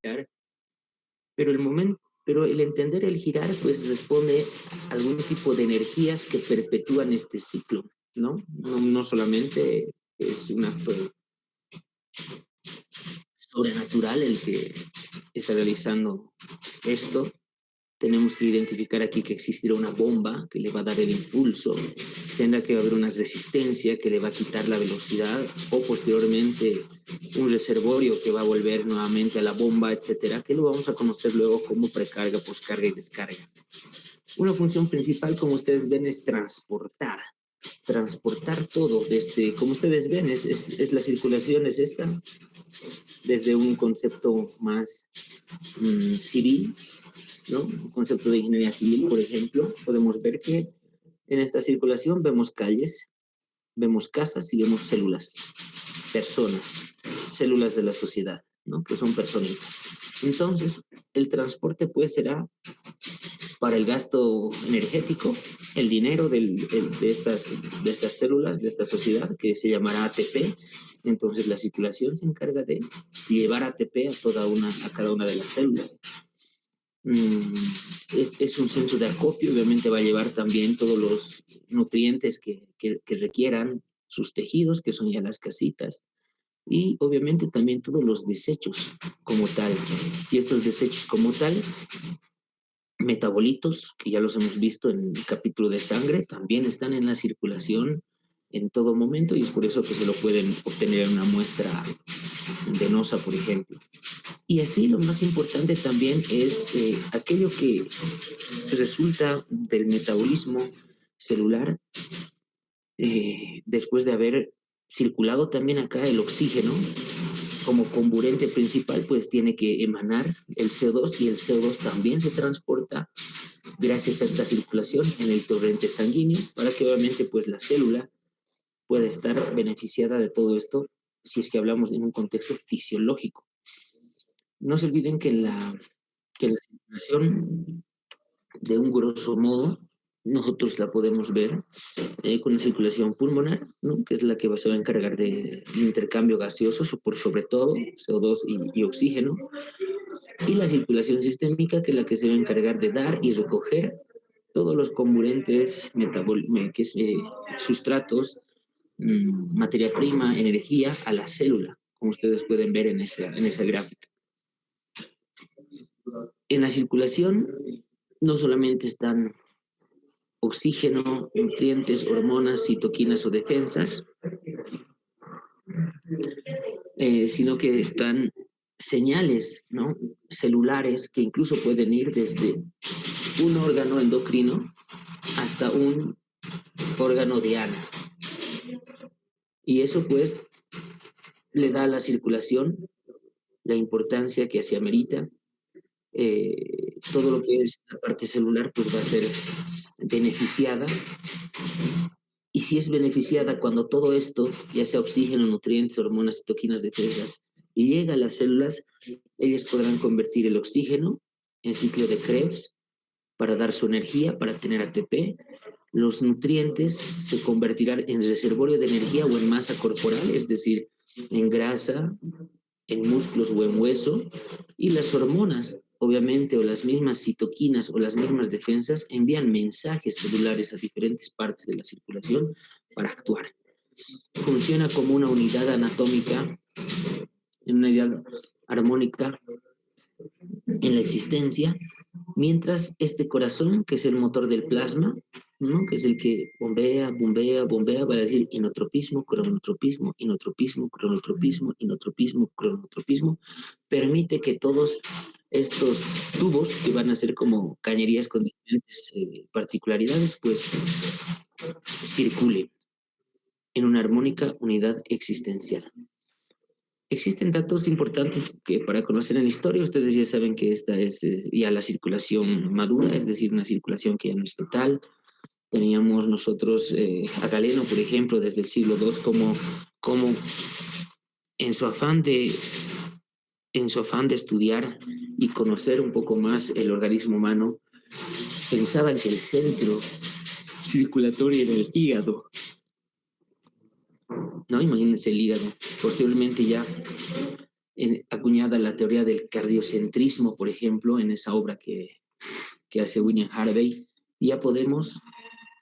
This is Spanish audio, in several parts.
pero el entender el girar, pues responde a algún tipo de energías que perpetúan este ciclo, ¿no? No solamente es un acto sobrenatural el que está realizando esto. Tenemos que identificar aquí que existirá una bomba que le va a dar el impulso, tendrá que haber una resistencia que le va a quitar la velocidad, o posteriormente un reservorio que va a volver nuevamente a la bomba, etcétera, que lo vamos a conocer luego como precarga, poscarga y descarga. Una función principal, como ustedes ven, es transportar todo desde, como ustedes ven, es la circulación, es esta, desde un concepto más civil, ¿no? Un concepto de ingeniería civil, por ejemplo, podemos ver que en esta circulación vemos calles, vemos casas y vemos células, personas, células de la sociedad, ¿no? Que son personitas. Entonces, el transporte pues será para el gasto energético, el dinero de estas células, de esta sociedad, que se llamará ATP. Entonces, la circulación se encarga de llevar ATP a cada una de las células. Es un centro de acopio, obviamente va a llevar también todos los nutrientes que requieran sus tejidos, que son ya las casitas, y obviamente también todos los desechos como tal. Y estos desechos como tal, metabolitos, que ya los hemos visto en el capítulo de sangre, también están en la circulación en todo momento, y es por eso que se lo pueden obtener en una muestra venosa, por ejemplo. Y así lo más importante también es aquello que resulta del metabolismo celular, después de haber circulado también acá el oxígeno como comburente principal, pues tiene que emanar el CO2, y el CO2 también se transporta gracias a esta circulación en el torrente sanguíneo, para que obviamente pues la célula pueda estar beneficiada de todo esto, si es que hablamos en un contexto fisiológico. No se olviden que la circulación, de un grosso modo, nosotros la podemos ver con la circulación pulmonar, ¿no? Que es la que se va a encargar del intercambio gaseoso, por sobre todo CO2 y oxígeno, y la circulación sistémica, que es la que se va a encargar de dar y recoger todos los comburentes, sustratos, materia prima, energía a la célula, como ustedes pueden ver en esa gráfica. En la circulación no solamente están oxígeno, nutrientes, hormonas, citoquinas o defensas, sino que están señales, ¿no?, celulares, que incluso pueden ir desde un órgano endocrino hasta un órgano diana. Y eso pues le da a la circulación la importancia que se amerita. Todo lo que es la parte celular pues va a ser beneficiada, y si es beneficiada cuando todo esto, ya sea oxígeno, nutrientes, hormonas, citoquinas, defensas, llega a las células, ellas podrán convertir el oxígeno en ciclo de Krebs para dar su energía, para tener ATP. Los nutrientes se convertirán en reservorio de energía o en masa corporal, es decir, en grasa, en músculos o en hueso, y las hormonas, obviamente, o las mismas citoquinas o las mismas defensas, envían mensajes celulares a diferentes partes de la circulación para actuar. Funciona como una unidad anatómica, en una unidad armónica en la existencia, mientras este corazón, que es el motor del plasma, ¿no?, que es el que bombea, va a decir inotropismo, cronotropismo, inotropismo, cronotropismo, inotropismo, cronotropismo, permite que todos estos tubos, que van a ser como cañerías con diferentes particularidades, pues circulen en una armónica unidad existencial. Existen datos importantes que para conocer en la historia, ustedes ya saben que esta es ya la circulación madura, es decir, una circulación que ya no es total. Teníamos nosotros a Galeno, por ejemplo, desde el siglo II, como en su afán de estudiar y conocer un poco más el organismo humano, pensaba que el centro circulatorio era el hígado, ¿no? Imagínense el hígado. Posteriormente ya acuñada la teoría del cardiocentrismo, por ejemplo, en esa obra que hace William Harvey, ya podemos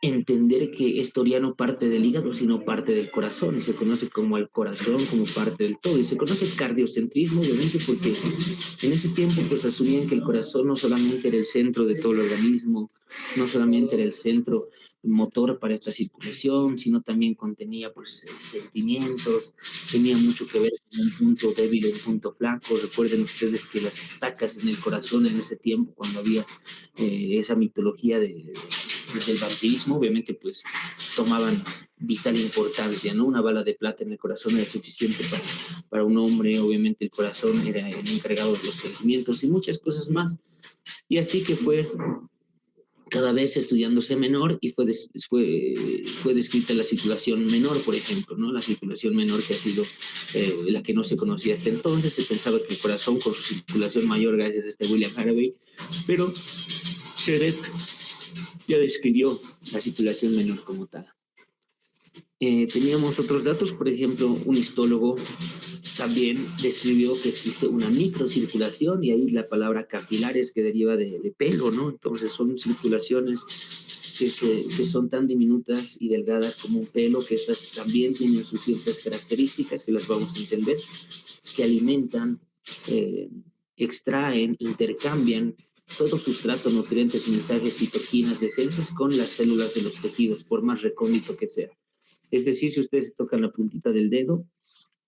entender que esto ya no parte del hígado, sino parte del corazón, y se conoce como el corazón, como parte del todo, y se conoce cardiocentrismo, obviamente, porque en ese tiempo pues asumían que el corazón no solamente era el centro de todo el organismo, no solamente era el centro motor para esta circulación, sino también contenía pues sentimientos, tenía mucho que ver con un punto débil y un punto flaco. Recuerden ustedes que las estacas en el corazón en ese tiempo, cuando había esa mitología del vampirismo, obviamente pues tomaban vital importancia, ¿no? Una bala de plata en el corazón era suficiente para un hombre, obviamente el corazón era el encargado de los sentimientos y muchas cosas más. Y así que fue cada vez estudiándose menor y fue descrita la circulación menor, por ejemplo, ¿no? La circulación menor que ha sido la que no se conocía hasta entonces. Se pensaba que el corazón con su circulación mayor, gracias a este William Harvey, pero Seret ya describió la circulación menor como tal. Teníamos otros datos, por ejemplo, un histólogo también describió que existe una microcirculación, y ahí la palabra capilares, que deriva de pelo, ¿no? Entonces son circulaciones que son tan diminutas y delgadas como un pelo, que estas también tienen sus ciertas características que las vamos a entender, que alimentan, extraen, intercambian todo sustrato, nutrientes, mensajes, citoquinas, defensas con las células de los tejidos, por más recóndito que sea. Es decir, si ustedes tocan la puntita del dedo,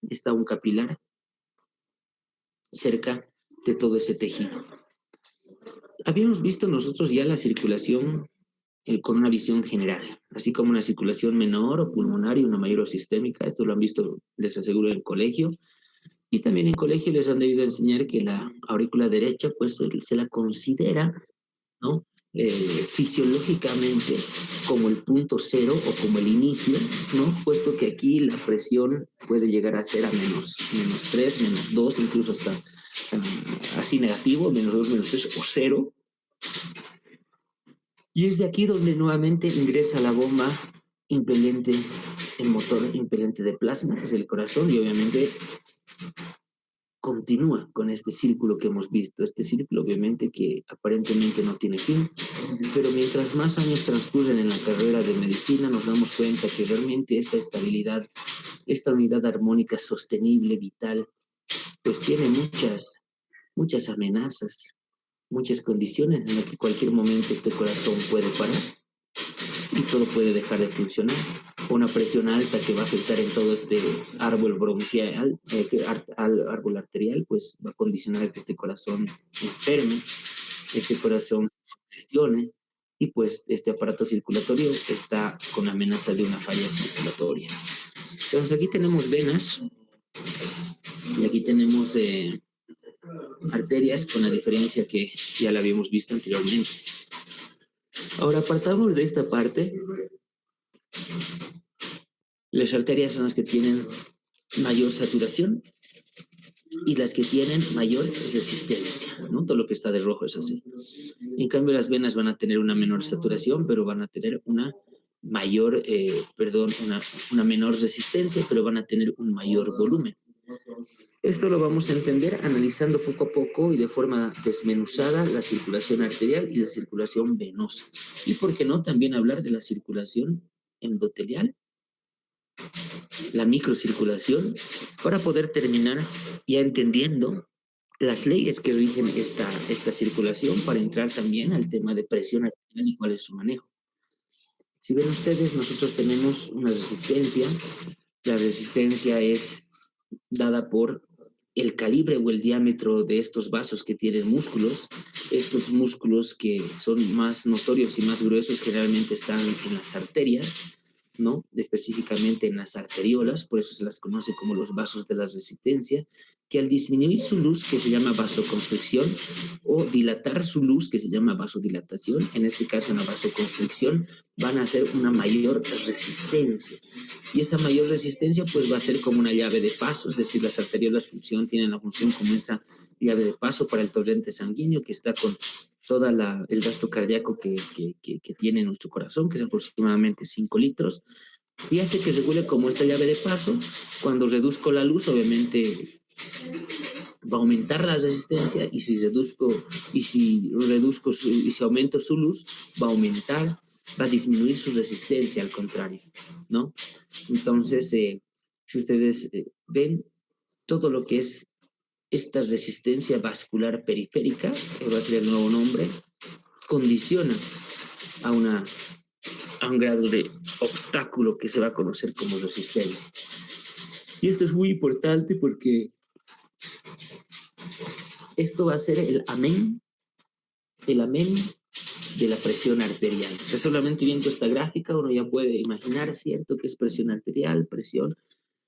está un capilar cerca de todo ese tejido. Habíamos visto nosotros ya la circulación con una visión general, así como una circulación menor o pulmonar y una mayor o sistémica. Esto lo han visto, les aseguro, en el colegio. Y también en colegio les han debido enseñar que la aurícula derecha pues se la considera, ¿no? Fisiológicamente como el punto cero o como el inicio, ¿no? Puesto que aquí la presión puede llegar a ser a menos 3, menos 2, incluso hasta así negativo, menos 2, menos 3 o 0. Y es de aquí donde nuevamente ingresa la bomba impelente, el motor impelente de plasma, que es el corazón, y obviamente continúa con este círculo que hemos visto, este círculo obviamente que aparentemente no tiene fin, pero mientras más años transcurren en la carrera de medicina nos damos cuenta que realmente esta estabilidad, esta unidad armónica sostenible, vital, pues tiene muchas amenazas, muchas condiciones en las que cualquier momento este corazón puede parar y todo puede dejar de funcionar. Una presión alta que va a afectar en todo este árbol bronquial, árbol arterial, pues va a condicionar a que este corazón enferme, este corazón se congestione, y pues este aparato circulatorio está con amenaza de una falla circulatoria. Entonces aquí tenemos venas y aquí tenemos arterias, con la diferencia que ya la habíamos visto anteriormente. Ahora apartamos de esta parte. Las arterias son las que tienen mayor saturación y las que tienen mayor resistencia, ¿no? Todo lo que está de rojo es así. En cambio, las venas van a tener una menor saturación, pero van a tener una mayor, una menor resistencia, pero van a tener un mayor volumen. Esto lo vamos a entender analizando poco a poco y de forma desmenuzada la circulación arterial y la circulación venosa. Y por qué no también hablar de la circulación endotelial, la microcirculación, para poder terminar ya entendiendo las leyes que rigen esta circulación, para entrar también al tema de presión arterial y cuál es su manejo. Si ven ustedes, nosotros tenemos una resistencia. La resistencia es dada por el calibre o el diámetro de estos vasos que tienen músculos. Estos músculos que son más notorios y más gruesos generalmente están en las arterias, ¿no? Específicamente en las arteriolas, por eso se las conoce como los vasos de la resistencia, que al disminuir su luz, que se llama vasoconstricción, o dilatar su luz, que se llama vasodilatación, en este caso una vasoconstricción, van a hacer una mayor resistencia. Y esa mayor resistencia pues va a ser como una llave de paso, es decir, las arteriolas tienen la función como esa llave de paso para el torrente sanguíneo que está con todo el gasto cardíaco que tiene nuestro corazón, que es aproximadamente 5 litros, y hace que regule como esta llave de paso. Cuando reduzco la luz, obviamente va a aumentar la resistencia, y si aumento su luz, va a disminuir su resistencia, al contrario, ¿no? Entonces, si ustedes ven, todo lo que es esta resistencia vascular periférica, que va a ser el nuevo nombre, condiciona a un grado de obstáculo que se va a conocer como resistencia. Y esto es muy importante porque esto va a ser el amén de la presión arterial. O sea, solamente viendo esta gráfica uno ya puede imaginar, ¿cierto?, que es presión arterial. Presión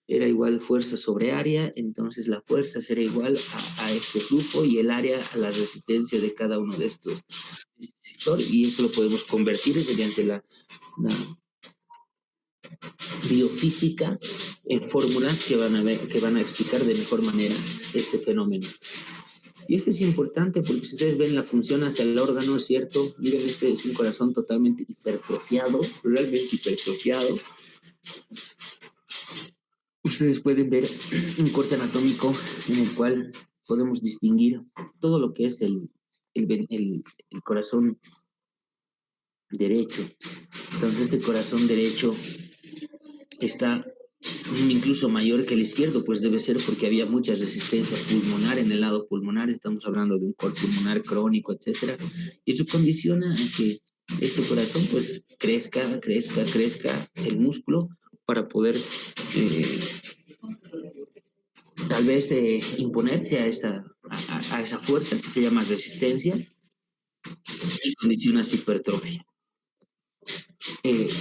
era igual fuerza sobre área, entonces la fuerza será igual a este flujo y el área a la resistencia de cada uno de este sector, y eso lo podemos convertir mediante la biofísica en fórmulas que van a explicar de mejor manera este fenómeno. Y este es importante porque si ustedes ven la función hacia el órgano, ¿es cierto? Miren, este es un corazón totalmente hipertrofiado, realmente hipertrofiado. Ustedes pueden ver un corte anatómico en el cual podemos distinguir todo lo que es el corazón derecho. Entonces, este corazón derecho está incluso mayor que el izquierdo, pues debe ser porque había mucha resistencia pulmonar en el lado pulmonar. Estamos hablando de un col pulmonar crónico, etcétera, y eso condiciona a que este corazón pues crezca el músculo para poder tal vez imponerse a esa fuerza que se llama resistencia, y condiciona esa hipertrofia.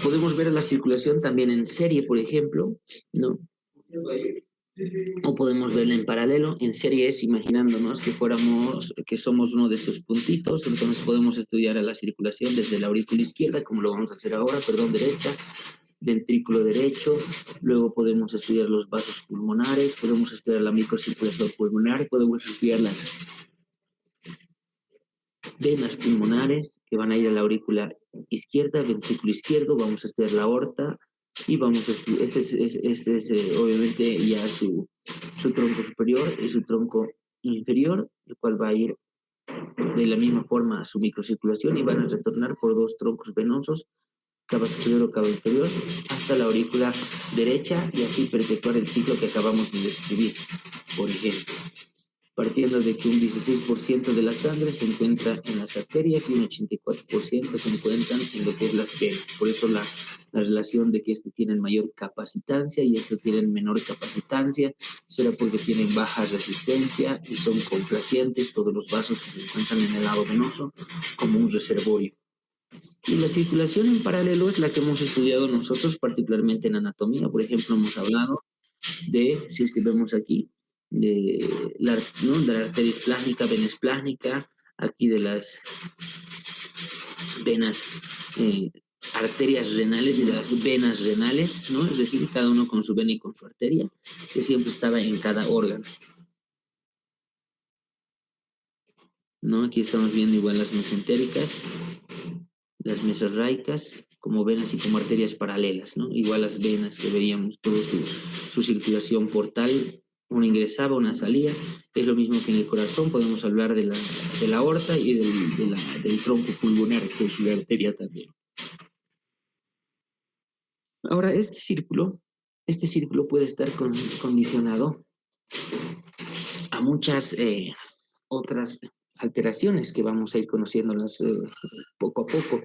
Podemos ver la circulación también en serie, por ejemplo, ¿no? O podemos verla en paralelo. En serie es imaginándonos que somos uno de estos puntitos, entonces podemos estudiar a la circulación desde la aurícula izquierda, como lo vamos a hacer ahora, derecha, ventrículo derecho, luego podemos estudiar los vasos pulmonares, podemos estudiar la microcirculación pulmonar, podemos estudiar las venas pulmonares que van a ir a la aurícula izquierda, ventrículo izquierdo, vamos a estudiar la aorta, y vamos a estudiar, este es obviamente ya su tronco superior y su tronco inferior, el cual va a ir de la misma forma a su microcirculación, y van a retornar por dos troncos venosos, cava superior o cava inferior, hasta la aurícula derecha, y así perpetuar el ciclo que acabamos de describir. Por ejemplo, partiendo de que un 16% de la sangre se encuentra en las arterias y un 84% se encuentran en lo que es las venas. Por eso la relación de que estos tienen mayor capacitancia y estos tienen menor capacitancia será porque tienen baja resistencia y son complacientes todos los vasos que se encuentran en el lado venoso como un reservorio. Y la circulación en paralelo es la que hemos estudiado nosotros, particularmente en anatomía. Por ejemplo, hemos hablado de, si es que vemos aquí, de la arteria esplánica, vena esplánica, aquí de las venas, arterias renales y de las venas renales, ¿no? Es decir, cada uno con su vena y con su arteria, que siempre estaba en cada órgano, ¿no? Aquí estamos viendo igual las mesentéricas, las mesorraicas, como venas y como arterias paralelas, ¿no? Igual las venas que veíamos, toda su circulación portal, una ingresaba, una salía. Es lo mismo que en el corazón, podemos hablar de la aorta y del tronco pulmonar, que es la arteria también. Ahora, este círculo puede estar condicionado a muchas otras alteraciones que vamos a ir conociéndolas poco a poco.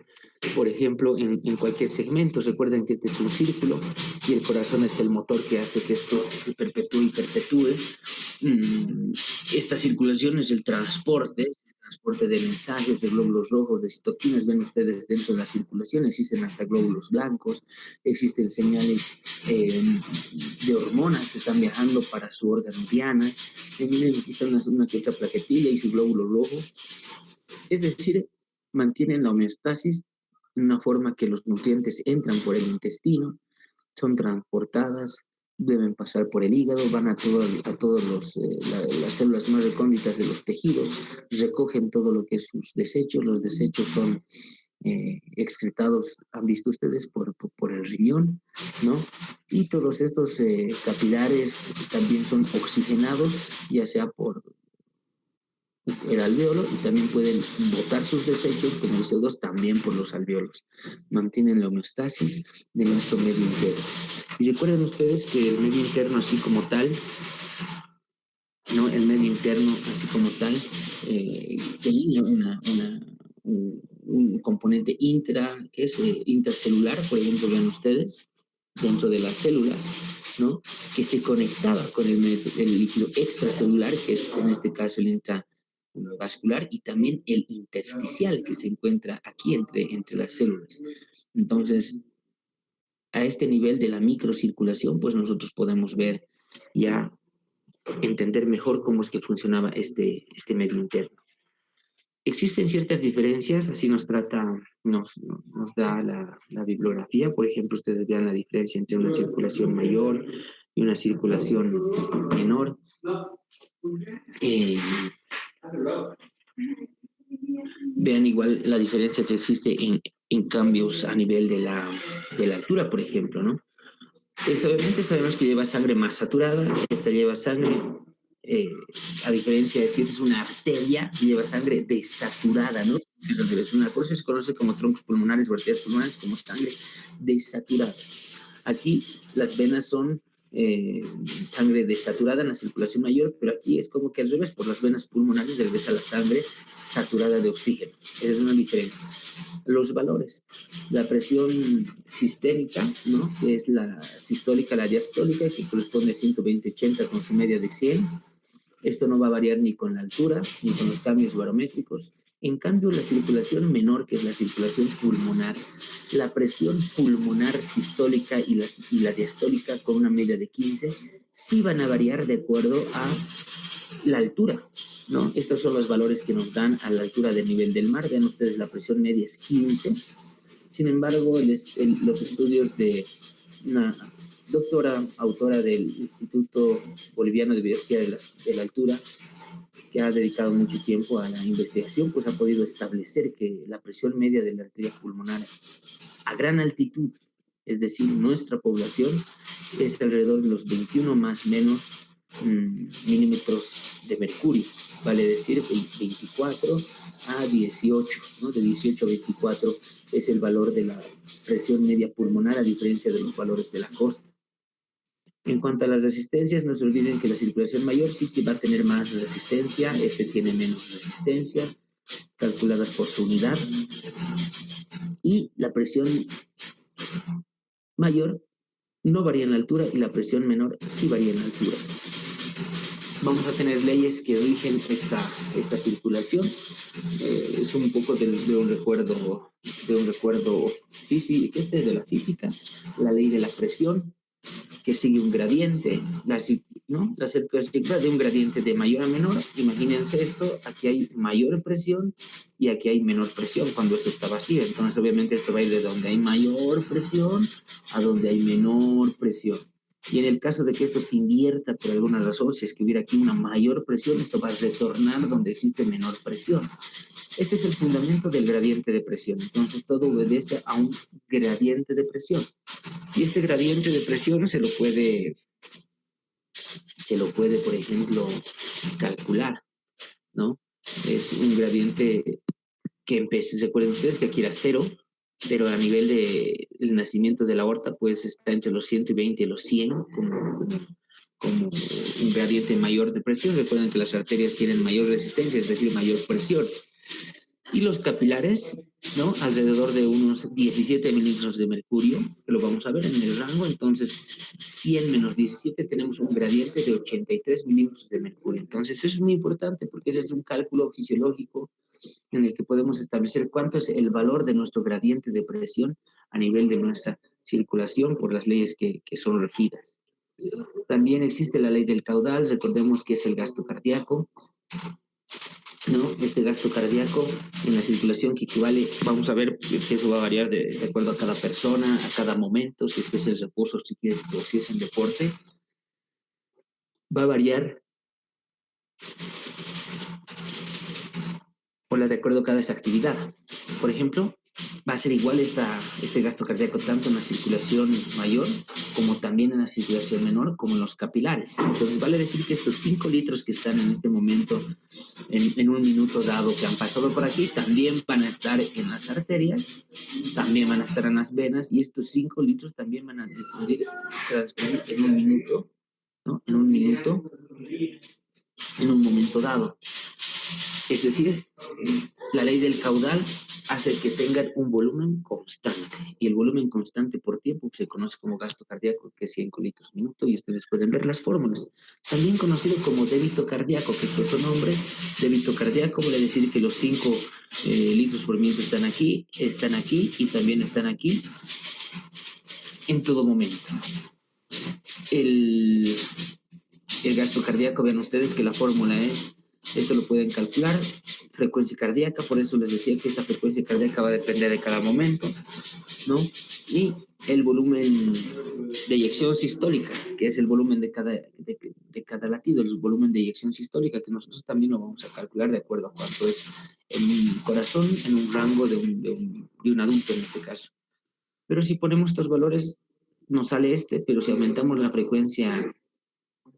Por ejemplo, en cualquier segmento, recuerden que este es un círculo y el corazón es el motor que hace que esto se perpetúe y perpetúe. Esta circulación es el transporte de mensajes, de glóbulos rojos, de citoquinas. Ven ustedes, dentro de la circulación existen hasta glóbulos blancos, existen señales de hormonas que están viajando para su órgano diana. Miren, aquí está una que otra plaquetilla y su glóbulo rojo. Es decir, mantienen la homeostasis en una forma que los nutrientes entran por el intestino, son transportadas, deben pasar por el hígado, van a todas las células más recónditas de los tejidos, recogen todo lo que es sus desechos. Los desechos son excretados, han visto ustedes, por el riñón, ¿no? Y todos estos capilares también son oxigenados, ya sea por el alveolo y también pueden botar sus desechos como el CO2 también por los alveolos. Mantienen la homeostasis de nuestro medio interno. Y recuerden ustedes que el medio interno así como tal, ¿no? El medio interno así como tal, tiene un componente que es intercelular, por ejemplo, vean ustedes, dentro de las células, ¿no? Que se conectaba con el líquido extracelular, que es en este caso el intravascular, y también el intersticial, que se encuentra aquí entre las células. Entonces, a este nivel de la microcirculación, pues nosotros podemos ver ya, entender mejor cómo es que funcionaba este medio interno. Existen ciertas diferencias, así nos da la bibliografía. Por ejemplo, ustedes vean la diferencia entre una circulación mayor y una circulación menor. Vean igual la diferencia que existe en cambios a nivel de la altura, por ejemplo, ¿no? Obviamente sabemos que lleva sangre más saturada, esta lleva sangre, a diferencia de si es una arteria, lleva sangre desaturada, ¿no? Es una cosa, se conoce como troncos pulmonares o arterias pulmonares, como sangre desaturada. Aquí las venas son sangre desaturada en la circulación mayor, pero aquí es como que al revés, por las venas pulmonares regresa la sangre saturada de oxígeno. Esa es una diferencia. Los valores, la presión sistémica, ¿no? Que es la sistólica, la diastólica, que corresponde a 120/80 con su media de 100. Esto no va a variar ni con la altura, ni con los cambios barométricos. En cambio, la circulación menor, que es la circulación pulmonar, la presión pulmonar sistólica y la diastólica con una media de 15, sí van a variar de acuerdo a la altura, ¿no? Estos son los valores que nos dan a la altura del nivel del mar. Vean ustedes, la presión media es 15. Sin embargo, los estudios de una doctora, autora del Instituto Boliviano de Biología de la Altura, que ha dedicado mucho tiempo a la investigación, pues ha podido establecer que la presión media de la arteria pulmonar a gran altitud, es decir, nuestra población, es alrededor de los 21 más menos milímetros de mercurio, vale decir 24 a 18, ¿no? De 18 a 24 es el valor de la presión media pulmonar, a diferencia de los valores de la costa. En cuanto a las resistencias, no se olviden que la circulación mayor sí que va a tener más resistencia, este tiene menos resistencia, calculadas por su unidad, y la presión mayor no varía en la altura y la presión menor sí varía en la altura. Vamos a tener leyes que rigen esta circulación. Es un poco de un recuerdo físico, de la física, la ley de la presión, que sigue un gradiente, ¿no? La circulación de un gradiente de mayor a menor. Imagínense esto, aquí hay mayor presión y aquí hay menor presión cuando esto está vacío. Entonces, obviamente, esto va a ir de donde hay mayor presión a donde hay menor presión. Y en el caso de que esto se invierta por alguna razón, si es que hubiera aquí una mayor presión, esto va a retornar donde existe menor presión. Este es el fundamento del gradiente de presión. Entonces, todo obedece a un gradiente de presión. Y este gradiente de presión se lo puede, por ejemplo, calcular, ¿no? Es un gradiente que se acuerdan ustedes que aquí era 0, pero a nivel del nacimiento de la aorta, pues está entre los 120 y los 100, como un gradiente mayor de presión. Recuerden que las arterias tienen mayor resistencia, es decir, mayor presión. Y los capilares, ¿no? Alrededor de unos 17 milímetros de mercurio, que lo vamos a ver en el rango. Entonces, 100 menos 17 tenemos un gradiente de 83 milímetros de mercurio. Entonces, eso es muy importante porque ese es un cálculo fisiológico en el que podemos establecer cuánto es el valor de nuestro gradiente de presión a nivel de nuestra circulación por las leyes que son regidas. También existe la ley del caudal, recordemos que es el gasto cardíaco, ¿no? Este gasto cardíaco en la circulación que equivale, vamos a ver que eso va a variar de acuerdo a cada persona, a cada momento, si es que es el reposo, o si es el deporte, va a variar de acuerdo a cada actividad. Por ejemplo, va a ser igual este gasto cardíaco tanto en la circulación mayor como también en la circulación menor, como en los capilares. Entonces vale decir que estos 5 litros que están en este momento, en un minuto dado que han pasado por aquí, también van a estar en las arterias, también van a estar en las venas, y estos 5 litros también van a transcurrir en un minuto, ¿no? En un momento dado. Es decir, la ley del caudal hace que tengan un volumen constante, y el volumen constante por tiempo se conoce como gasto cardíaco, que es 5 litros minuto, y ustedes pueden ver las fórmulas. También conocido como débito cardíaco, que es otro nombre. Débito cardíaco quiere decir que los 5 litros por minuto están aquí y también están aquí en todo momento. El gasto cardíaco, vean ustedes que la fórmula es, esto lo pueden calcular, frecuencia cardíaca, por eso les decía que esta frecuencia cardíaca va a depender de cada momento, ¿no? Y el volumen de eyección sistólica, que es el volumen de cada latido, el volumen de eyección sistólica, que nosotros también lo vamos a calcular de acuerdo a cuánto es en un corazón, en un rango de un adulto en este caso. Pero si ponemos estos valores, nos sale pero si aumentamos la frecuencia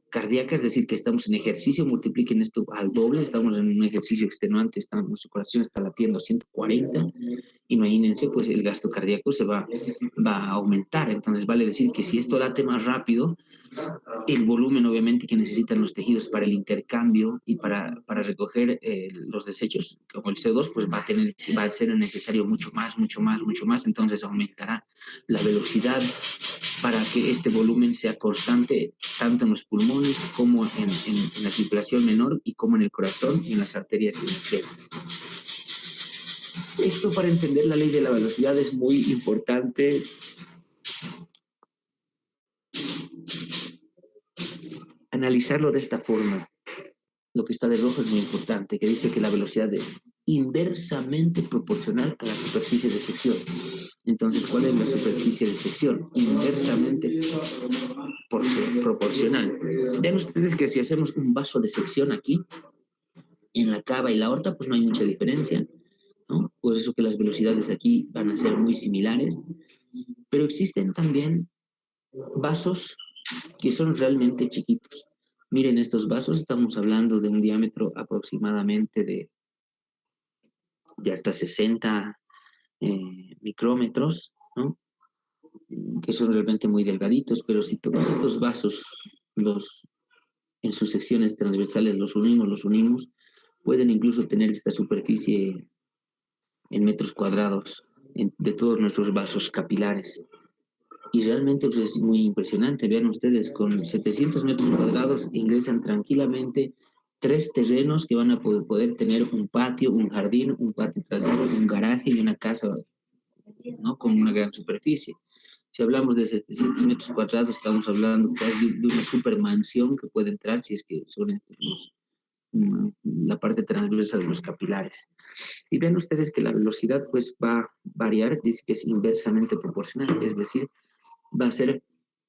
cardíaca, es decir, que estamos en ejercicio, multipliquen esto al doble, estamos en un ejercicio extenuante, nuestro corazón está latiendo a 140, imagínense, pues el gasto cardíaco va a aumentar. Entonces vale decir que si esto late más rápido, el volumen obviamente que necesitan los tejidos para el intercambio y para recoger los desechos, como el CO2, pues va a ser necesario mucho más, entonces aumentará la velocidad para que este volumen sea constante tanto en los pulmones como en la circulación menor, y como en el corazón y en las arterias y las venas. Esto, para entender la ley de la velocidad, es muy importante analizarlo de esta forma. Lo que está de rojo es muy importante, que dice que la velocidad es inversamente proporcional a la superficie de sección. Entonces, ¿cuál es la superficie de sección? Inversamente proporcional. Vean ustedes que si hacemos un vaso de sección aquí, en la cava y la aorta, pues no hay mucha diferencia, ¿no? Por eso que las velocidades aquí van a ser muy similares. Pero existen también vasos que son realmente chiquitos. Miren estos vasos, estamos hablando de un diámetro aproximadamente de hasta 60 micrómetros, ¿no? Que son realmente muy delgaditos, pero si todos estos vasos en sus secciones transversales los unimos, pueden incluso tener esta superficie en metros cuadrados de todos nuestros vasos capilares. Y realmente pues, es muy impresionante. Vean ustedes, con 700 metros cuadrados ingresan tranquilamente 3 terrenos que van a poder tener un patio, un jardín, un patio trasero, un garaje y una casa, ¿no? Con una gran superficie. Si hablamos de 700 metros cuadrados, estamos hablando casi de una supermansión que puede entrar, si es que son la parte transversa de los capilares. Y vean ustedes que la velocidad pues va a variar, dice que es inversamente proporcional, es decir, va a ser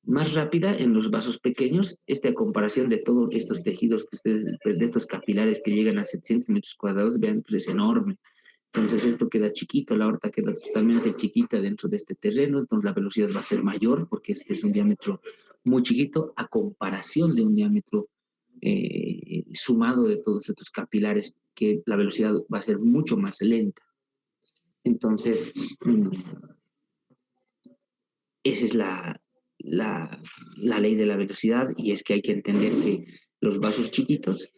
más rápida en los vasos pequeños, a comparación de todos estos tejidos que ustedes, de estos capilares que llegan a 700 metros cuadrados, vean, pues es enorme. Entonces esto queda chiquito, la aorta queda totalmente chiquita dentro de este terreno, entonces la velocidad va a ser mayor porque este es un diámetro muy chiquito a comparación de un diámetro sumado de todos estos capilares, que la velocidad va a ser mucho más lenta. Entonces, esa es la ley de la velocidad, y es que hay que entender que los vasos chiquitos,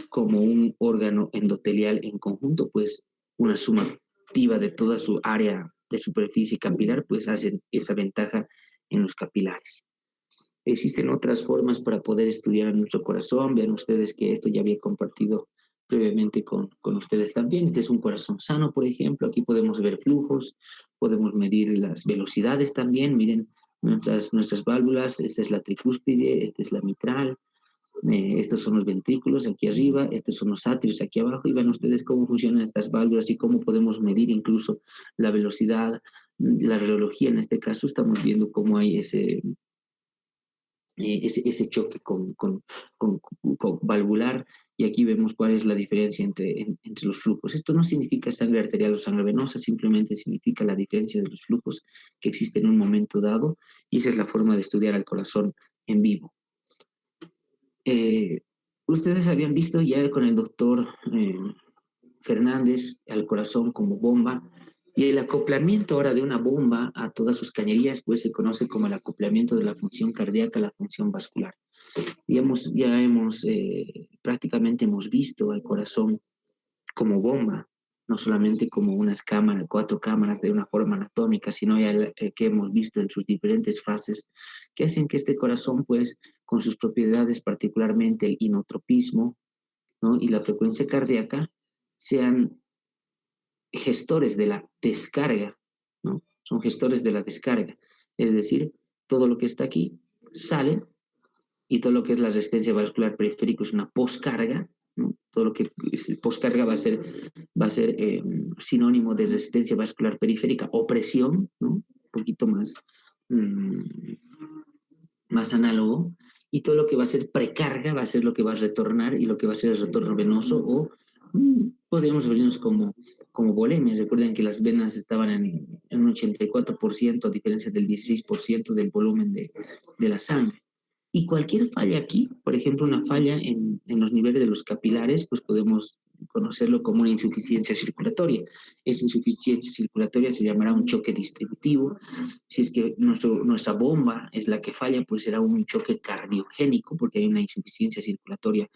como un órgano endotelial en conjunto, pues una sumativa de toda su área de superficie capilar, pues hacen esa ventaja en los capilares. Existen otras formas para poder estudiar nuestro corazón. Vean ustedes que esto ya había compartido previamente con ustedes también. Este es un corazón sano, por ejemplo. Aquí podemos ver flujos, podemos medir las velocidades también. Miren nuestras válvulas. Esta es la tricúspide, esta es la mitral. Estos son los ventrículos aquí arriba, estos son los atrios aquí abajo, y vean ustedes cómo funcionan estas válvulas y cómo podemos medir incluso la velocidad, la radiología. En este caso estamos viendo cómo hay ese choque con valvular, y aquí vemos cuál es la diferencia entre los flujos. Esto no significa sangre arterial o sangre venosa, simplemente significa la diferencia de los flujos que existen en un momento dado, y esa es la forma de estudiar al corazón en vivo. Ustedes habían visto ya con el doctor Fernández al corazón como bomba, y el acoplamiento ahora de una bomba a todas sus cañerías pues se conoce como el acoplamiento de la función cardíaca a la función vascular. Prácticamente hemos visto al corazón como bomba, no solamente como unas cámaras, 4 cámaras de una forma anatómica, sino ya que hemos visto en sus diferentes fases que hacen que este corazón, pues, con sus propiedades, particularmente el inotropismo, ¿no?, y la frecuencia cardíaca, sean gestores de la descarga, ¿no? Son gestores de la descarga. Es decir, todo lo que está aquí sale, y todo lo que es la resistencia vascular periférica es una poscarga, ¿no? Todo lo que es poscarga va a ser sinónimo de resistencia vascular periférica o presión, ¿no? Un poquito más análogo, y todo lo que va a ser precarga va a ser lo que va a retornar, y lo que va a ser el retorno venoso, o podríamos vernos como volemia. Recuerden que las venas estaban en un 84%, a diferencia del 16% del volumen de la sangre. Y cualquier falla aquí, por ejemplo, una falla en los niveles de los capilares, pues podemos conocerlo como una insuficiencia circulatoria. Esa insuficiencia circulatoria se llamará un choque distributivo. Si es que nuestra bomba es la que falla, pues será un choque cardiogénico, porque hay una insuficiencia circulatoria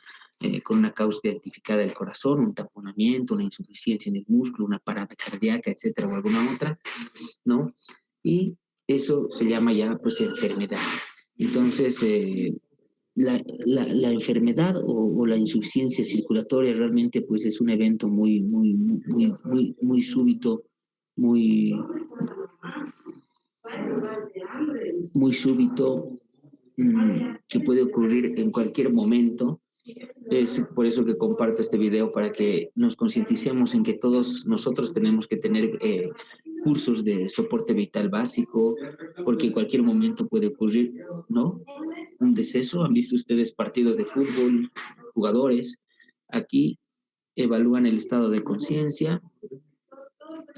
con una causa identificada del corazón, un taponamiento, una insuficiencia en el músculo, una parada cardíaca, etcétera, o alguna otra, ¿no? Y eso se llama ya, pues, enfermedad. Entonces, la enfermedad o la insuficiencia circulatoria realmente, pues, es un evento muy súbito, muy, muy súbito, que puede ocurrir en cualquier momento. Es por eso que comparto este video, para que nos concienticemos en que todos nosotros tenemos que tener cursos de soporte vital básico, porque en cualquier momento puede ocurrir, ¿no?, un deceso. Han visto ustedes partidos de fútbol, jugadores, aquí evalúan el estado de conciencia,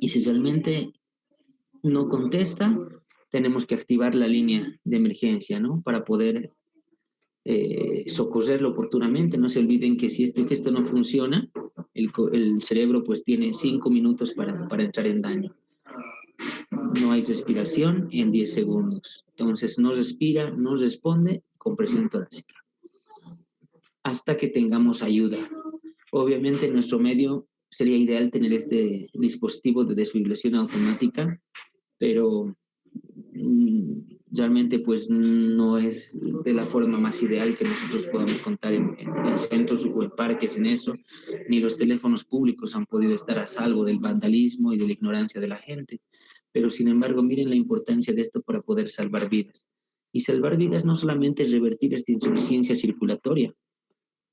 y si realmente no contesta, tenemos que activar la línea de emergencia, ¿no?, para poder socorrerlo oportunamente. No se olviden que si esto no funciona, el cerebro pues tiene 5 minutos para entrar en daño. No hay respiración en 10 segundos. Entonces no respira, no responde, compresión torácica, hasta que tengamos ayuda. Obviamente en nuestro medio sería ideal tener este dispositivo de desfibrilación automática, pero realmente pues no es de la forma más ideal que nosotros podamos contar en centros o en parques en eso, ni los teléfonos públicos han podido estar a salvo del vandalismo y de la ignorancia de la gente. Pero sin embargo, miren la importancia de esto para poder salvar vidas. Y salvar vidas no solamente es revertir esta insuficiencia circulatoria,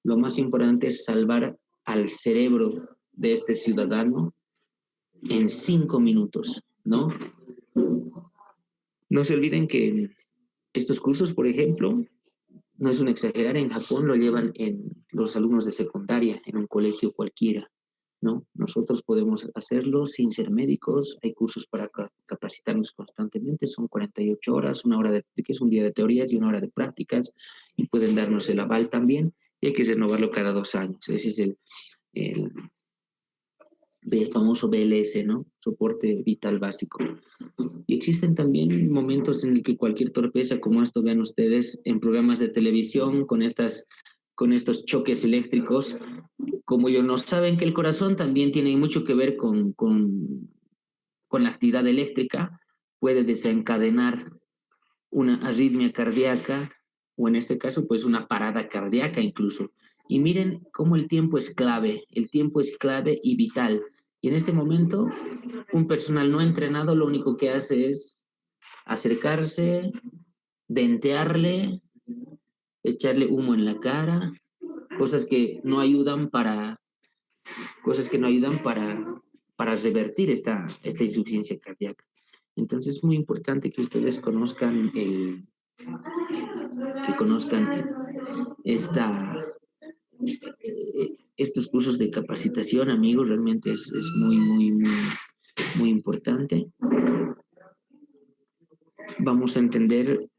lo más importante es salvar al cerebro de este ciudadano en 5 minutos, ¿no? No se olviden que estos cursos, por ejemplo, no es un exagerar, en Japón lo llevan en los alumnos de secundaria, en un colegio cualquiera, ¿no? Nosotros podemos hacerlo sin ser médicos. Hay cursos para capacitarnos constantemente, son 48 horas, que es un día de teorías y 1 hora de prácticas, y pueden darnos el aval también, y hay que renovarlo cada 2 años. Ese es el famoso BLS, ¿no? Soporte vital básico. Y existen también momentos en el que cualquier torpeza, como esto, vean ustedes en programas de televisión, con estos choques eléctricos, como ellos no saben que el corazón también tiene mucho que ver con la actividad eléctrica, puede desencadenar una arritmia cardíaca, o en este caso, pues una parada cardíaca incluso. Y miren cómo el tiempo es clave y vital. Y en este momento, un personal no entrenado lo único que hace es acercarse, ventearle, echarle humo en la cara, cosas que no ayudan para revertir esta insuficiencia cardíaca. Entonces es muy importante que ustedes conozcan esta estos cursos de capacitación, amigos, realmente es muy, muy, muy, muy importante. Vamos a entender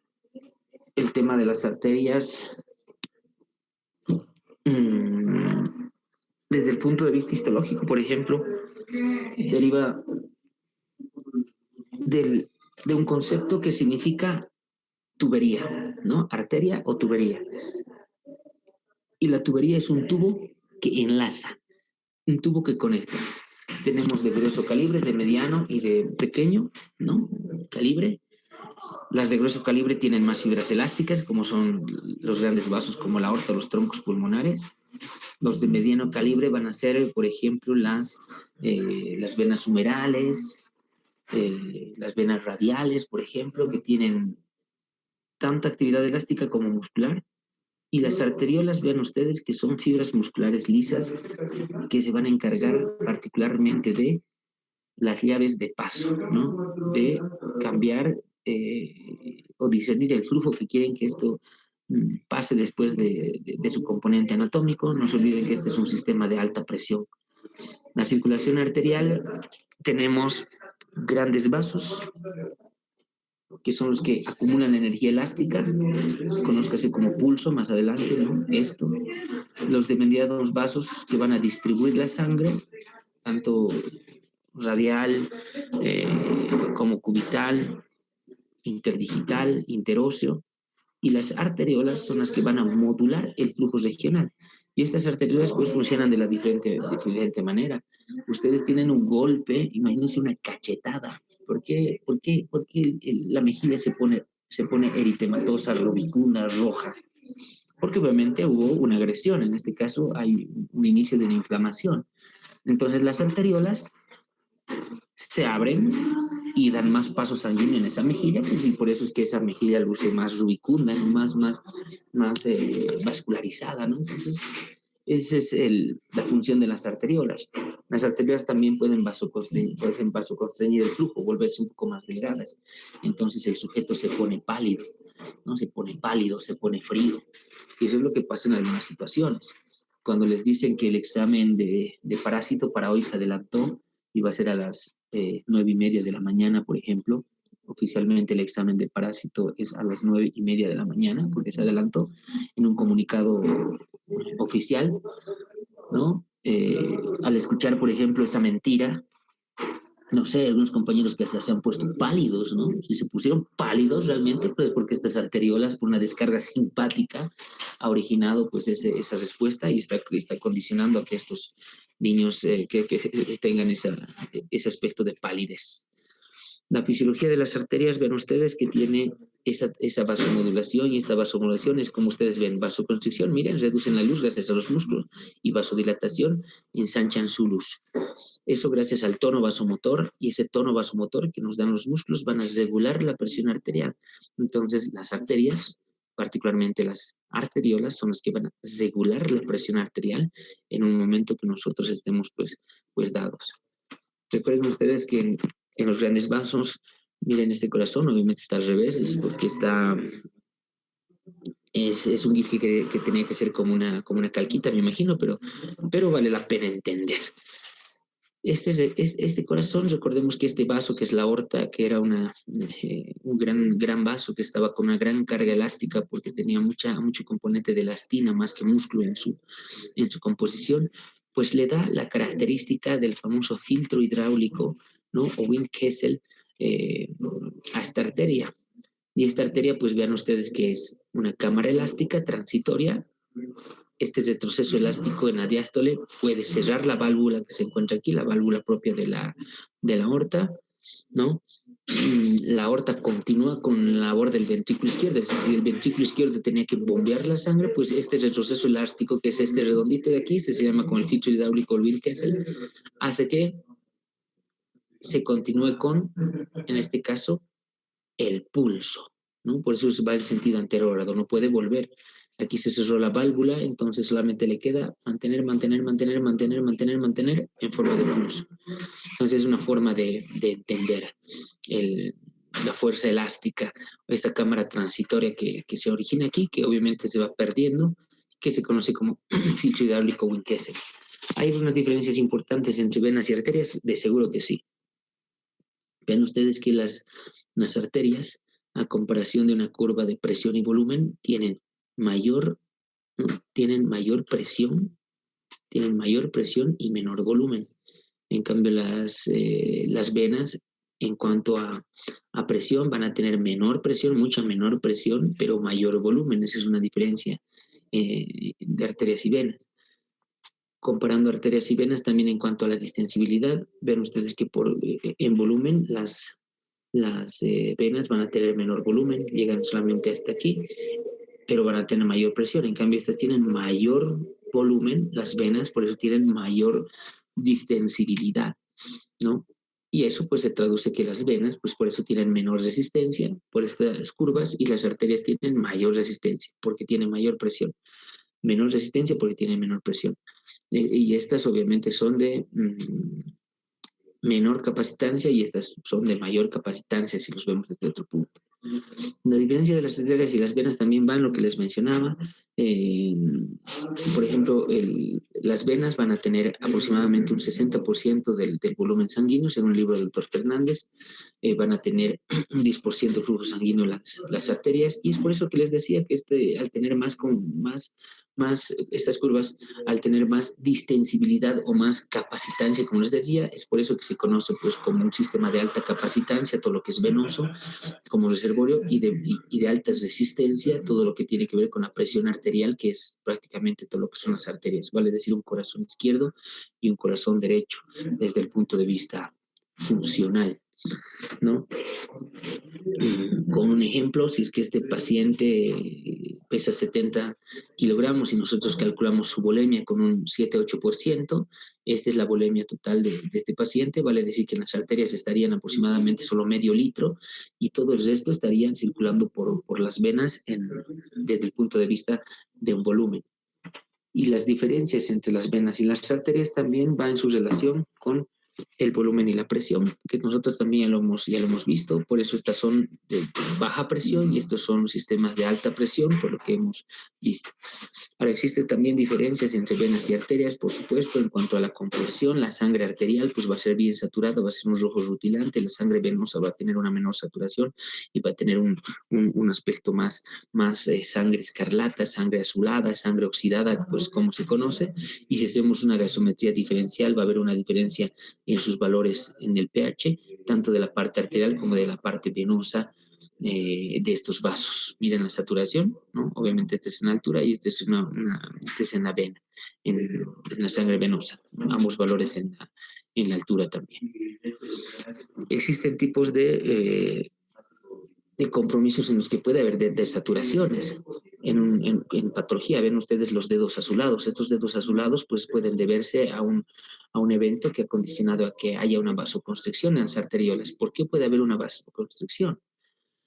el tema de las arterias desde el punto de vista histológico, por ejemplo, deriva de un concepto que significa tubería, ¿no? Arteria o tubería. Y la tubería es un tubo que enlaza, un tubo que conecta. Tenemos de grueso calibre, de mediano y de pequeño, ¿no? Calibre. Las de grueso calibre tienen más fibras elásticas, como son los grandes vasos como la aorta o los troncos pulmonares. Los de mediano calibre van a ser, por ejemplo, las venas humerales, las venas radiales, por ejemplo, que tienen tanta actividad elástica como muscular. Y las arteriolas, vean ustedes, que son fibras musculares lisas que se van a encargar particularmente de las llaves de paso, ¿no? De cambiar o discernir el flujo que quieren que esto pase después de su componente anatómico. No se olviden que este es un sistema de alta presión. La circulación arterial, tenemos grandes vasos, que son los que acumulan energía elástica, conózcase como pulso más adelante, ¿no? Esto. Los de medianos vasos que van a distribuir la sangre, tanto radial como cubital, interdigital, interóseo, y las arteriolas son las que van a modular el flujo regional. Y estas arteriolas pues funcionan de diferente manera. Ustedes tienen un golpe, imagínense una cachetada. ¿Por qué la mejilla se pone eritematosa, rubicunda, roja? Porque obviamente hubo una agresión, en este caso hay un inicio de una inflamación. Entonces las arteriolas se abren y dan más paso sanguíneo en esa mejilla, pues, y por eso es que esa mejilla luce más rubicunda, ¿no? más vascularizada, ¿no? Entonces, esa es la función de las arteriolas. Las arteriolas también pueden vasoconstreñir el flujo, volverse un poco más delgadas. Entonces el sujeto se pone pálido, ¿no? Se pone pálido, se pone frío. Y eso es lo que pasa en algunas situaciones. Cuando les dicen que el examen de parásito para hoy se adelantó y va a ser a las 9:30 de la mañana, por ejemplo. Oficialmente el examen de parásito es a las 9:30 de la mañana, porque se adelantó en un comunicado oficial, ¿no? Al escuchar, por ejemplo, esa mentira, no sé, algunos compañeros que se han puesto pálidos, ¿no? Si se pusieron pálidos realmente, pues porque estas arteriolas, por una descarga simpática, ha originado pues esa respuesta y está condicionando a que estos niños que tengan ese aspecto de palidez. La fisiología de las arterias, ven ustedes que tiene esa vasomodulación, y esta vasomodulación es como ustedes ven: vasoconstricción, miren, reducen la luz gracias a los músculos, y vasodilatación, ensanchan su luz. Eso gracias al tono vasomotor, y ese tono vasomotor que nos dan los músculos van a regular la presión arterial. Entonces las arterias, particularmente las arteriolas, son las que van a regular la presión arterial en un momento que nosotros estemos pues dados. Recuerden ustedes que en los grandes vasos, miren este corazón, obviamente está al revés, es porque es un GIF que tenía que ser como una calquita, me imagino, pero vale la pena entender. Este corazón, recordemos que este vaso, que es la aorta, que era un gran vaso que estaba con una gran carga elástica porque tenía mucho componente de elastina más que músculo en su composición, pues le da la característica del famoso filtro hidráulico, ¿no? O Wind-Kessel a esta arteria. Y esta arteria, pues vean ustedes que es una cámara elástica transitoria. Este retroceso elástico en la diástole puede cerrar la válvula que se encuentra aquí, la válvula propia de la aorta, ¿no? La aorta continúa con la labor del ventrículo izquierdo, es decir, el ventrículo izquierdo tenía que bombear la sangre, pues este retroceso elástico, que es este redondito de aquí, se llama con el filtro hidráulico Wind-Kessel, hace que se continúe con, en este caso, el pulso, ¿no? Por eso va el sentido anterógrado, no puede volver. Aquí se cerró la válvula, entonces solamente le queda mantener en forma de pulso. Entonces es una forma de entender la fuerza elástica, esta cámara transitoria que se origina aquí, que obviamente se va perdiendo que se conoce como filtro hidráulico Winchester. ¿Hay unas diferencias importantes entre venas y arterias? De seguro que sí. Vean ustedes que las arterias, a comparación de una curva de presión y volumen, mayor, tienen mayor presión y menor volumen. En cambio, las venas, en cuanto a presión, van a tener menor presión, mucha menor presión, pero mayor volumen. Esa es una diferencia de arterias y venas. Comparando arterias y venas, también en cuanto a la distensibilidad, ven ustedes que en volumen las venas van a tener menor volumen, llegan solamente hasta aquí, pero van a tener mayor presión. En cambio, estas tienen mayor volumen, las venas, por eso tienen mayor distensibilidad, ¿no? Y eso pues se traduce que las venas, pues por eso tienen menor resistencia por estas curvas, y las arterias tienen mayor resistencia porque tienen mayor presión. Menor resistencia porque tienen menor presión. Y estas obviamente son de menor capacitancia y estas son de mayor capacitancia si los vemos desde otro punto. La diferencia de las arterias y las venas también va en lo que les mencionaba. Por ejemplo, las venas van a tener aproximadamente un 60% del volumen sanguíneo, según el libro del doctor Fernández. Van a tener un 10% de flujo sanguíneo las arterias, y es por eso que les decía que al tener estas curvas, al tener más distensibilidad o más capacitancia, como les decía, es por eso que se conoce pues como un sistema de alta capacitancia, todo lo que es venoso, como reservorio, y de alta resistencia, todo lo que tiene que ver con la presión arterial, que es prácticamente todo lo que son las arterias, vale decir un corazón izquierdo y un corazón derecho, desde el punto de vista funcional, ¿no? Con un ejemplo, si es que este paciente pesa 70 kilogramos y nosotros calculamos su volemia con un 7-8%, esta es la volemia total de este paciente, vale decir que en las arterias estarían aproximadamente solo medio litro y todo el resto estarían circulando por las venas desde el punto de vista de un volumen. Y las diferencias entre las venas y las arterias también van en su relación con el volumen y la presión, que nosotros también ya lo hemos visto. Por eso estas son de baja presión y estos son sistemas de alta presión, por lo que hemos visto. Ahora, existen también diferencias entre venas y arterias, por supuesto, en cuanto a la compresión. La sangre arterial pues va a ser bien saturada, va a ser un rojo rutilante. La sangre venosa va a tener una menor saturación y va a tener un aspecto más sangre escarlata, sangre azulada, sangre oxidada, pues como se conoce. Y si hacemos una gasometría diferencial, va a haber una diferencia en sus valores en el pH, tanto de la parte arterial como de la parte venosa de estos vasos. Miren la saturación, ¿no? Obviamente este es en altura y este es, este es en la vena, en la sangre venosa. Ambos valores en la altura también. Existen tipos de compromisos en los que puede haber desaturaciones. En patología, ven ustedes los dedos azulados. Estos dedos azulados pues pueden deberse a un evento que ha condicionado a que haya una vasoconstricción en las arteriolas. ¿Por qué puede haber una vasoconstricción?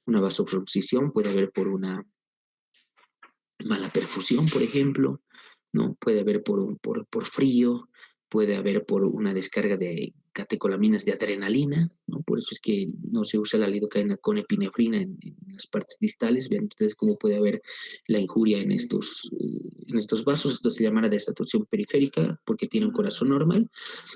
Una vasoconstricción puede haber por una mala perfusión, por ejemplo, ¿no? Puede haber por frío, puede haber por una descarga de catecolaminas de adrenalina, ¿no? Por eso es que no se usa la lidocaína con epinefrina en las partes distales. Vean ustedes cómo puede haber la injuria en estos vasos. Esto se llamará desaturación periférica porque tiene un corazón normal,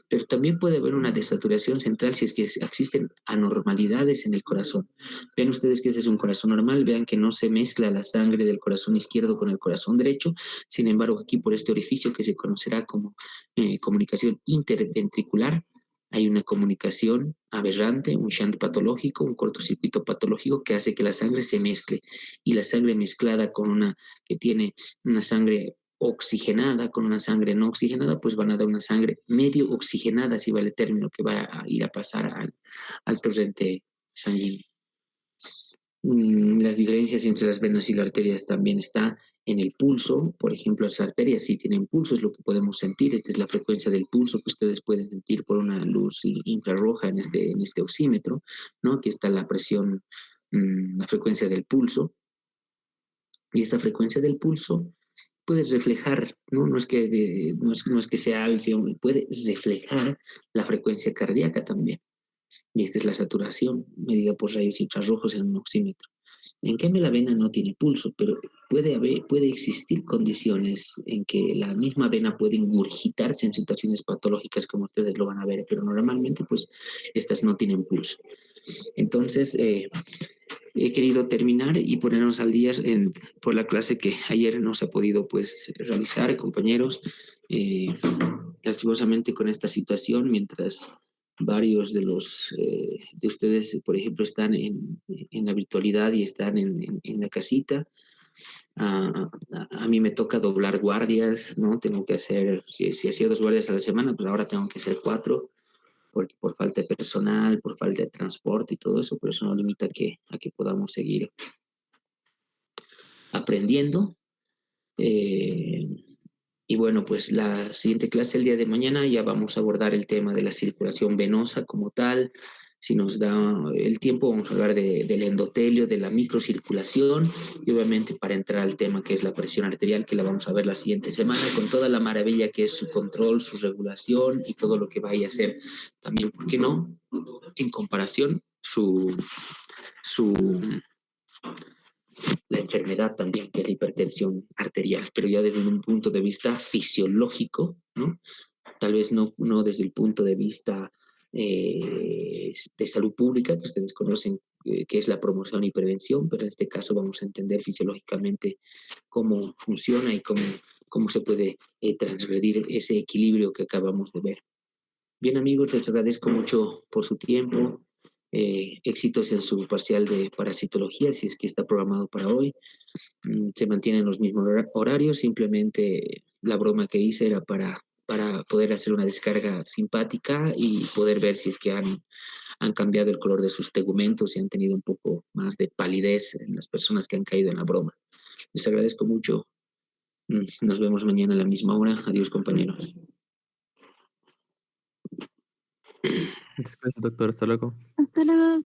pero también puede haber una desaturación central si es que existen anormalidades en el corazón. Vean ustedes que este es un corazón normal, vean que no se mezcla la sangre del corazón izquierdo con el corazón derecho. Sin embargo, aquí por este orificio que se conocerá como comunicación interventricular, hay una comunicación aberrante, un shunt patológico, un cortocircuito patológico que hace que la sangre se mezcle, y la sangre mezclada que tiene una sangre oxigenada con una sangre no oxigenada, pues van a dar una sangre medio oxigenada, si vale el término, que va a ir a pasar al torrente sanguíneo. Las diferencias entre las venas y las arterias también está en el pulso. Por ejemplo, las arterias sí tienen pulso, es lo que podemos sentir. Esta es la frecuencia del pulso que ustedes pueden sentir por una luz infrarroja en este oxímetro, ¿no? Aquí está la presión, la frecuencia del pulso. Y esta frecuencia del pulso puedes reflejar, ¿no? No es que sea algo, sino puede reflejar la frecuencia cardíaca también. Y esta es la saturación medida por rayos infrarrojos en un oxímetro. En cambio, la vena no tiene pulso, pero puede existir condiciones en que la misma vena puede ingurgitarse en situaciones patológicas, como ustedes lo van a ver, pero normalmente, pues, estas no tienen pulso. Entonces, he querido terminar y ponernos al día por la clase que ayer no se ha podido, pues, realizar, compañeros. Eh, Lastimosamente con esta situación, mientras varios de ustedes, por ejemplo, están en la virtualidad y están en la casita. A mí me toca doblar guardias, ¿no? Tengo que hacer, si hacía 2 guardias a la semana, pues ahora tengo que hacer 4, por falta de personal, por falta de transporte y todo eso, pero eso no limita a que podamos seguir aprendiendo. Eh, y bueno, pues la siguiente clase el día de mañana ya vamos a abordar el tema de la circulación venosa como tal. Si nos da el tiempo, vamos a hablar del endotelio, de la microcirculación y obviamente para entrar al tema que es la presión arterial, que la vamos a ver la siguiente semana con toda la maravilla que es su control, su regulación y todo lo que vaya a ser también, ¿por qué no? En comparación, su la enfermedad también, que es la hipertensión arterial, pero ya desde un punto de vista fisiológico, ¿no? Tal vez no desde el punto de vista de salud pública, que ustedes conocen, que es la promoción y prevención, pero en este caso vamos a entender fisiológicamente cómo funciona y cómo se puede transgredir ese equilibrio que acabamos de ver. Bien, amigos, les agradezco mucho por su tiempo. Éxitos en su parcial de parasitología, si es que está programado para hoy. Se mantienen los mismos horarios, simplemente la broma que hice era para poder hacer una descarga simpática y poder ver si es que han cambiado el color de sus tegumentos y han tenido un poco más de palidez en las personas que han caído en la broma. Les agradezco mucho. Nos vemos mañana a la misma hora. Adiós, compañeros. Descansa, doctor. Hasta luego. Hasta luego.